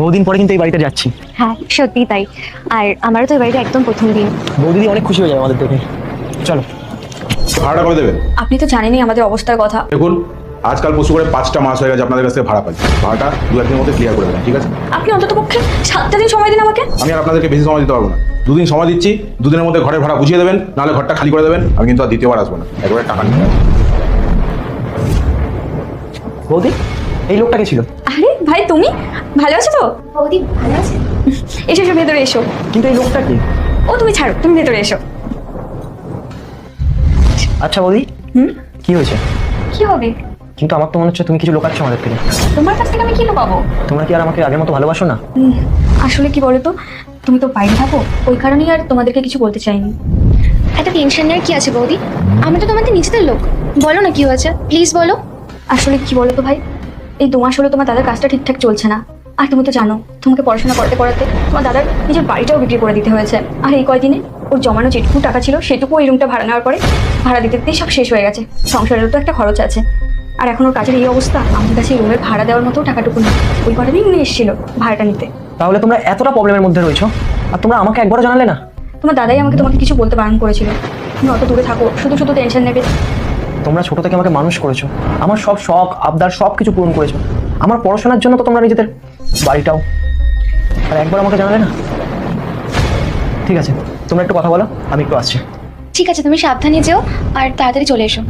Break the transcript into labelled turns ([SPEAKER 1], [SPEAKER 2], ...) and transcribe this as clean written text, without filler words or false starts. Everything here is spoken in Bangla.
[SPEAKER 1] বহুদিন পরে কিন্তু এই বাড়িতে যাচ্ছি।
[SPEAKER 2] হ্যাঁ সত্যি তাই। আর আমারও তো এই বাড়িটা একদম প্রথম দিন।
[SPEAKER 1] বৌদিদি অনেক খুশি হয়ে যাবে আমাদের দেখে। চলো।
[SPEAKER 3] ভাড়াটা করে দেবেন।
[SPEAKER 4] আপনি তো জানেনই আমাদের অবস্থার কথা।
[SPEAKER 3] দেখুন, আজকাল পশু করে 5টা মাস হয়ে গেছে আপনাদের কাছ থেকে ভাড়া পাই। ভাড়াটা 2-1 দিনের মধ্যে ক্লিয়ার করে দেবেন, ঠিক আছে?
[SPEAKER 4] আপনি অন্তত পক্ষে 7টা দিন সময় দিন আমাকে।
[SPEAKER 3] আমি আর আপনাদেরকে বেশি সময় দিতে পারবো না। 2 দিন সময় দিচ্ছি, 2 দিনের মধ্যে ঘরের ভাড়া বুঝিয়ে দেবেন, নাহলে ঘরটা খালি করে দেবেন। আমি কিন্তু আর দ্বিতীয়বার আসবো না, একবারে টাকা নিয়ে আসবো।
[SPEAKER 1] বৌদি, এই লোকটাকে ছিল।
[SPEAKER 4] আরে ভাই তুমি ভালো আছো তো?
[SPEAKER 2] বৌদি ভালো আছে?
[SPEAKER 4] এসো এসো ভেতরে এসো।
[SPEAKER 1] কিন্তু এই লোকটা কি?
[SPEAKER 4] ও তুমি ছাড়ো, তুমি ভেতরে এসো।
[SPEAKER 1] আচ্ছা বৌদি, কি হয়েছে?
[SPEAKER 4] কি হবে?
[SPEAKER 1] কিন্তু আমার তো মনে হচ্ছে তুমি কিছু লোকাচ্ছ আমাদের থেকে।
[SPEAKER 4] তোমার কাছ থেকে আমি কি লুকাবো?
[SPEAKER 1] তোমরা কি আর আমাকে আগের মতো ভালোবাসো না?
[SPEAKER 4] আসলে কি বলো তো, তুমি তো বাইরে থাকো, ওই কারণেই আর তোমাদেরকে কিছু বলতে চাইনি।
[SPEAKER 2] এত টেনশন নেওয়ার কি আছে বৌদি? আমরা তো তোমাদের নিজেদের লোক। বলো না কি হয়েছে, প্লিজ বলো।
[SPEAKER 4] আসলে কি বলো তো ভাই, এই 2 মাস হলো তোমার দাদার কাজটা ঠিকঠাক চলছে না। আর তুমি তো জানো, তোমাকে পড়াশোনা করতে করাতে তোমার দাদার নিজের বাড়িটাও বিক্রি করে দিতে হয়েছে। আর এই কয়দিনে ওর জমানো যেটুকু টাকা ছিল সেটুকু এই রুমটা ভাড়া নেওয়ার পরে ভাড়া দিতে দিতেই সব শেষ হয়ে গেছে। সংসারেরও তো একটা খরচ আছে। আর এখন ওর কাজের এই অবস্থা, আমার কাছে রুমের ভাড়া দেওয়ার মতো টাকাটুকু নেই। ওই কারণেই উনি এসেছিল ভাড়াটা নিতে।
[SPEAKER 1] তাহলে তোমরা এতটা প্রবলেমের মধ্যে রয়েছো আর তোমরা আমাকে একবারও জানালে না?
[SPEAKER 4] তোমার দাদাই আমাকে তোমাকে কিছু বলতে বারণ করেছিল। তুমি অত দূরে থাকো, শুধু শুধু টেনশন নেবে।
[SPEAKER 1] তোমরা ছোট থেকে আমাকে মানুষ করেছো, আমার সব শখ আবদার সব কিছু পূরণ করেছো। আমার পড়াশোনার জন্য তো তোমরা নিজেদের বাড়িটাও, আর একবার আমাকে জানালে না। ঠিক আছে, তোমরা একটু কথা বলো, আমি একটু আসছি।
[SPEAKER 2] ঠিক আছে, তুমি সাবধানে যেও আর তাড়াতাড়ি চলে এসো।